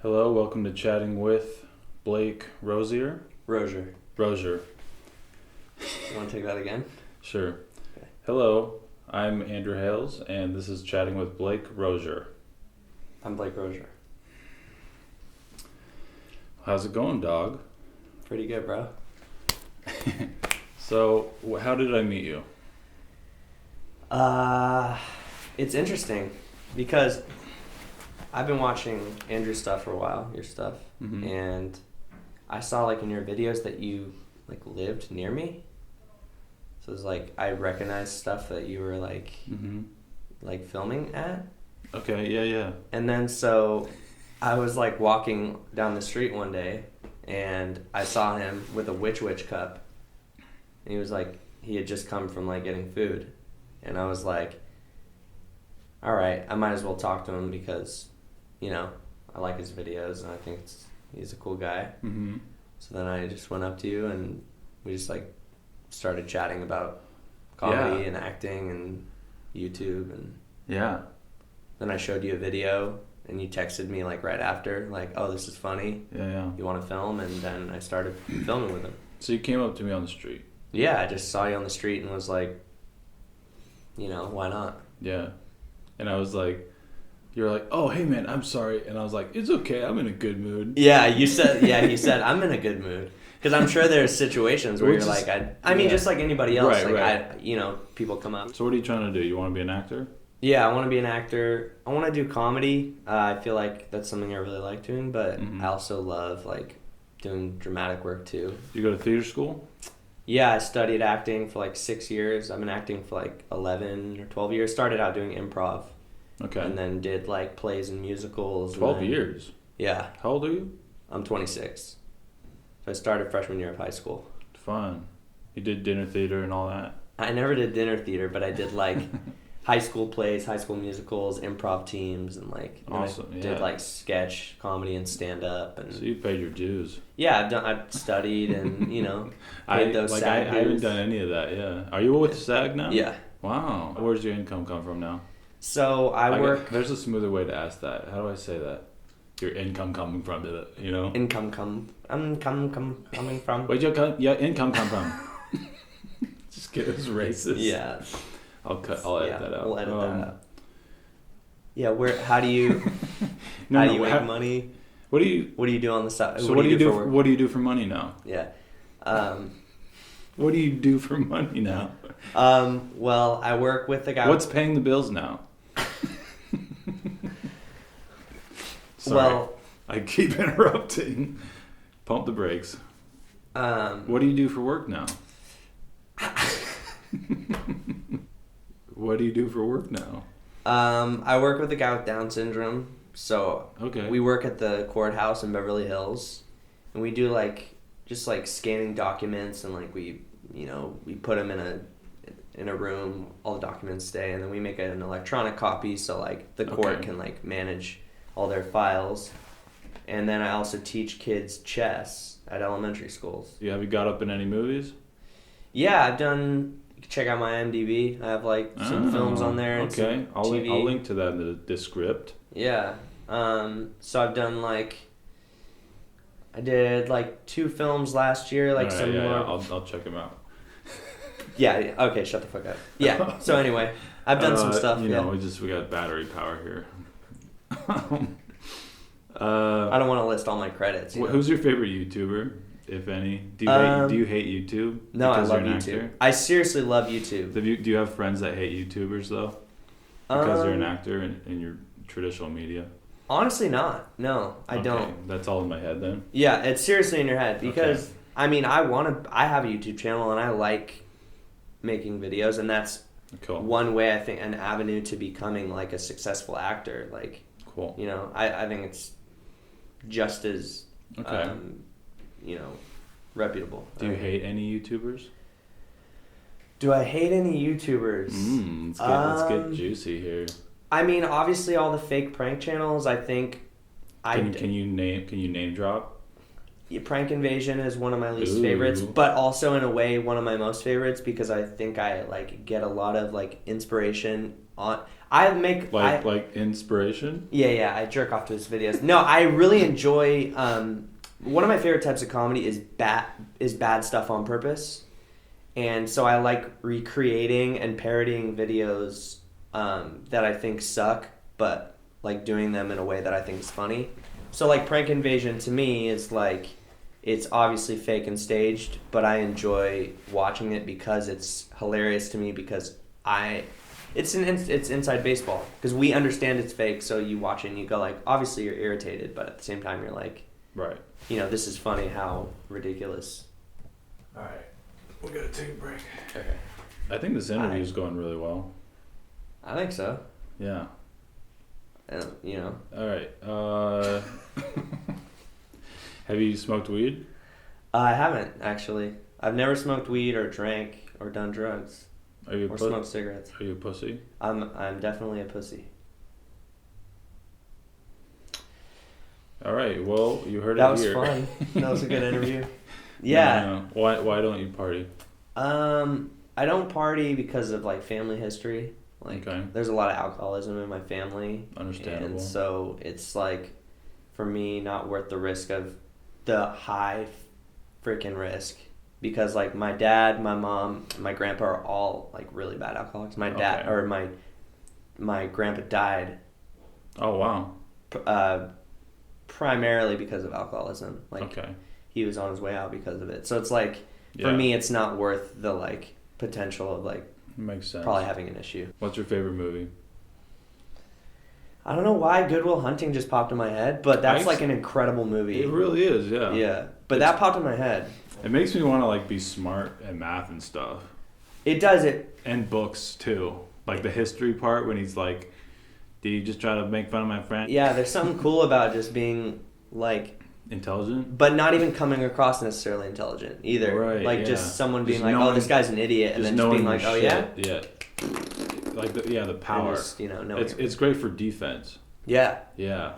Hello, welcome to Chatting with Blake Rosier. Rosier. Rosier. You want to take that again? Sure. Okay. Hello, I'm Andrew Hales, and this is Chatting with Blake Rosier. I'm Blake Rosier. How's it going, dog? Pretty good, bro. So, how did I meet you? It's interesting because I've been watching Andrew's stuff for a while, your stuff, and I saw in your videos that you lived near me. So it's I recognized stuff that you were filming at. Okay, yeah. And then so I was walking down the street one day and I saw him with a witch cup. And he was he had just come from getting food. And I was all right, I might as well talk to him because, I like his videos and I think he's a cool guy. Mm-hmm. So then I just went up to you and we just started chatting about comedy and acting and YouTube. And Yeah. then I showed you a video and you texted me right after, oh, this is funny. Yeah. You want to film? And then I started filming with him. So you came up to me on the street. Yeah, I just saw you on the street and was why not? Yeah. And I was you're oh, hey man, I'm sorry. And I was it's okay, I'm in a good mood. Yeah, he said, I'm in a good mood. Because I'm sure there's situations where you're I mean, just like anybody else, right. People come up. So what are you trying to do? You want to be an actor? Yeah, I want to be an actor. I want to do comedy. I feel that's something I really like doing, but I also love doing dramatic work too. You go to theater school? Yeah, I studied acting for 6 years. I've been acting for 11 or 12 years. Started out doing improv. Okay. And then did plays and musicals. 12 years? Yeah. How old are you? I'm 26. So I started freshman year of high school. Fun. You did dinner theater and all that? I never did dinner theater, but I did high school plays, high school musicals, improv teams, and awesome. I did sketch comedy and stand up. And so you paid your dues. Yeah, I've studied and paid those SAG dues. I haven't done any of that. Yeah. Are you with SAG now? Yeah. Wow. Where's your income come from now? So I work. There's a smoother way to ask that. How do I say that? Your income coming from it, Income coming from. Where'd your income come from? Just get as racist. Yeah. I'll edit that out. We'll edit that out. Yeah, how do you make money? What do you do on the side? So what do you do for, what do you do for money now? Yeah. What do you do for money now? Well, I work with the guy. What's paying the bills now? Sorry, well, I keep interrupting. Pump the brakes. What do you do for work now? What do you do for work now? I work with a guy with Down syndrome. So okay. We work at the courthouse in Beverly Hills, and we do just scanning documents, and we put them in a room. All the documents stay, and then we make an electronic copy so the court can manage all their files. And then I also teach kids chess at elementary schools. Yeah, have you got up in any movies? Yeah, I've done. You can check out my IMDb. I have some films on there. And okay, I'll link to that in the script. Yeah. So I've done I did 2 films last year. Some more. Yeah. I'll check them out. Yeah. Okay. Shut the fuck up. Yeah. So anyway, I've done some stuff. We got battery power here. I don't want to list all my credits. Who's your favorite YouTuber, if any? Do you hate YouTube? No, I love YouTube. I seriously love YouTube. Do you have friends that hate YouTubers though? Because you're an actor in your traditional media. Honestly, not. No, I don't. That's all in my head then. Yeah, it's seriously in your head because I mean, I have a YouTube channel and I like making videos, and that's one way I think an avenue to becoming a successful actor. Cool. I think it's just as reputable. Do you hate any YouTubers? Do I hate any YouTubers? Let's get juicy here. I mean, obviously all the fake prank channels. I think. Can you name drop? Prank Invasion is one of my least favorites, but also in a way one of my most favorites because I think I like get a lot of like inspiration on. I make like inspiration. Yeah. I jerk off to his videos. No, I really enjoy. One of my favorite types of comedy is bad stuff on purpose, and so I like recreating and parodying videos that I think suck, but like doing them in a way that I think is funny. So like Prank Invasion to me is like, it's obviously fake and staged, but I enjoy watching it because it's hilarious to me because it's inside baseball because we understand it's fake. So you watch it and you go like, obviously you're irritated, but at the same time you're like, right. You know, this is funny. How ridiculous. All right, we gotta take a break. Okay. I think this interview is going really well. I think so. Yeah. You know. All right. Have you smoked weed? I haven't actually. I've never smoked weed or drank or done drugs. Are you smoked cigarettes? Are you a pussy? I'm definitely a pussy. All right. Well, you heard that it here. That was fun. That was a good interview. Yeah. No. Why don't you party? I don't party because of like family history. Like, okay. There's a lot of alcoholism in my family. Understandable. And so it's like, for me, not worth the risk of the high freaking risk. Because like my dad, my mom, my grandpa are all like really bad alcoholics. My dad or my grandpa died. Oh wow. Primarily because of alcoholism. Like he was on his way out because of it. So it's like for me, it's not worth the like potential of like makes sense. Probably having an issue. What's your favorite movie? I don't know why Good Will Hunting just popped in my head, but that's like an incredible movie. It really is, yeah. Yeah, but that popped in my head. It makes me want to like be smart at math and stuff. It does it. And books too. Like the history part when he's like, did you just try to make fun of my friend? Yeah, there's something cool about just being like intelligent, but not even coming across necessarily intelligent either. Right, like just someone being like, "Oh, this guy's an idiot," and then just being like, "Oh yeah, yeah." Like the power. Just, it's great for defense. Yeah. Yeah.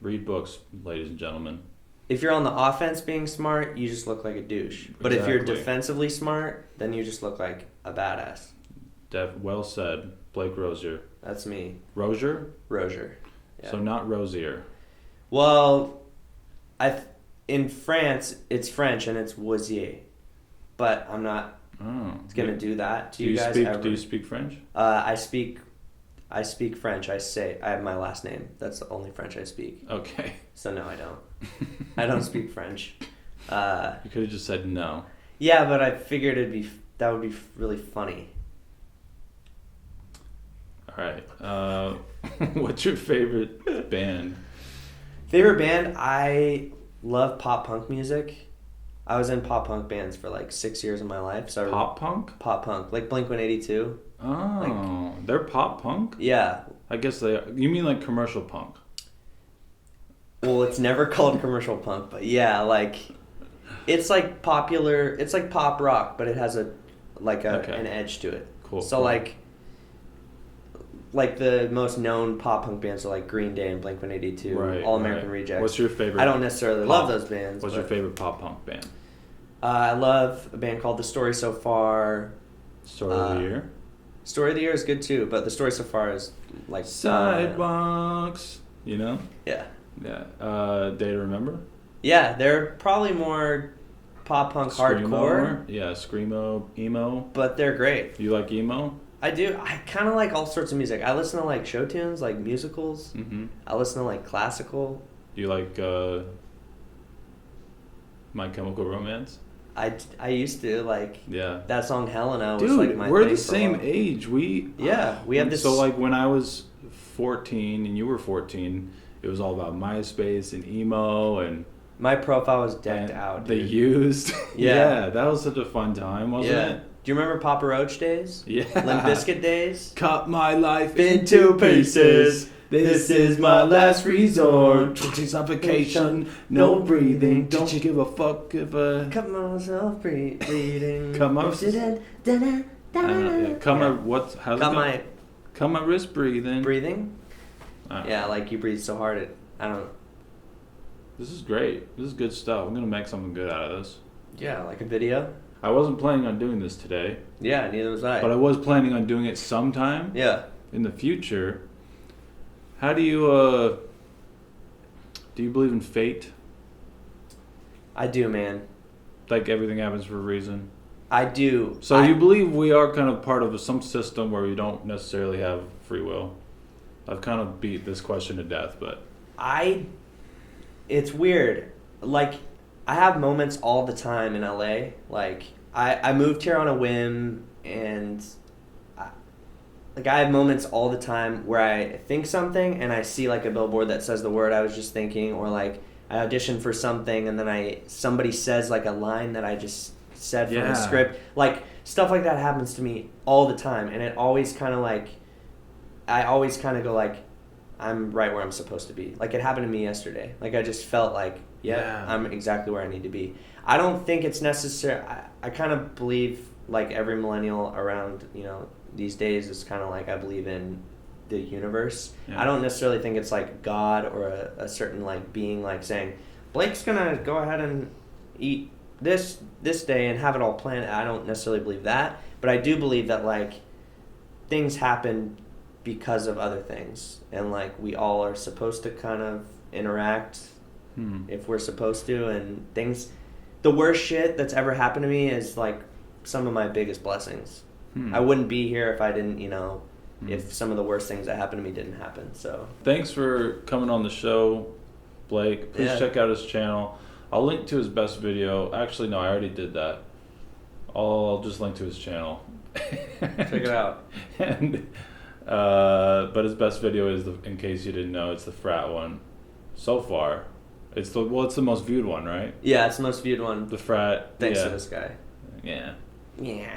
Read books, ladies and gentlemen. If you're on the offense being smart, you just look like a douche. But if you're defensively smart, then you just look like a badass. Well said, Blake Rosier. That's me. Rosier? Rosier. Yeah. So not Rosier. Well, in France, it's French and it's Rosier. But I'm not going to do that to you guys ever. Do you speak French? I speak French. I have my last name. That's the only French I speak. Okay. So no, I don't. I don't speak French. You could have just said no. Yeah, but I figured that would be really funny. All right. What's your favorite band? Favorite band? I love pop punk music. I was in pop punk bands for like 6 years of my life. So pop punk? Pop punk, like Blink-182. Oh, they're pop punk? Yeah. I guess they are. You mean like commercial punk? Well, it's never called commercial punk, but yeah, like it's like popular. It's like pop rock, but it has an edge to it. Cool. So like the most known pop punk bands are like Green Day and Blink-182, All American Rejects. What's your favorite? I don't necessarily love those bands. What's your favorite pop punk band? I love a band called The Story So Far. Story of the Year? Story of the Year is good too, but The Story So Far is like... Sidewalks, you know? Yeah. Yeah. Day to Remember? Yeah, they're probably more pop punk hardcore. Yeah, screamo, emo. But they're great. You like emo? I do. I kind of like all sorts of music. I listen to like show tunes, like musicals. Mm-hmm. I listen to like classical. Do you like My Chemical Romance? I used to like. Yeah. That song Helena was Dude, like my. We're thing the same age. We have this. So like when I was 14 and you were 14, it was all about MySpace and emo and. My profile was decked out. They used. Yeah, that was such a fun time, wasn't it? Do you remember Papa Roach days? Yeah. Limp Bizkit days? Cut my life into pieces. This is my last resort. Suffocation, no breathing. Don't you give a fuck if I... Cut myself bleeding. Cut my... Cut my wrist breathing. Breathing? Yeah, like you breathe so hard I don't know. This is great. This is good stuff. I'm gonna make something good out of this. Yeah, like a video. I wasn't planning on doing this today. Yeah, neither was I. But I was planning on doing it sometime. Yeah. In the future. How do you believe in fate? I do, man. Like everything happens for a reason? I do. So you believe we are kind of part of some system where we don't necessarily have free will? I've kind of beat this question to death, but... It's weird. Like, I have moments all the time in LA. Like, I moved here on a whim, and... I have moments all the time where I think something, and I see, like, a billboard that says the word I was just thinking, or, like, I audition for something, and then somebody says, like, a line that I just said from the script. Like, stuff like that happens to me all the time, and it always kind of, like... I always kind of go, like, I'm right where I'm supposed to be. Like, it happened to me yesterday. Like, I just felt like, I'm exactly where I need to be. I don't think it's necessary. I kind of believe, like, every millennial around, these days is kind of like, I believe in the universe. Yeah. I don't necessarily think it's, like, God or a certain, like, being, like, saying, Blake's going to go ahead and eat this day and have it all planned. I don't necessarily believe that. But I do believe that, like, things happen because of other things, and like we all are supposed to kind of interact if we're supposed to, and things, the worst shit that's ever happened to me is like some of my biggest blessings. I wouldn't be here if I didn't, if some of the worst things that happened to me didn't happen. So thanks for coming on the show, Blake. Please check out his channel. I'll link to his best video. Actually, no, I already did that. I'll just link to his channel. Check it out. And but his best video is in case you didn't know, it's the frat one. So far, it's the most viewed one, right? Yeah, it's the most viewed one. The frat. Thanks to this guy. Yeah. Yeah.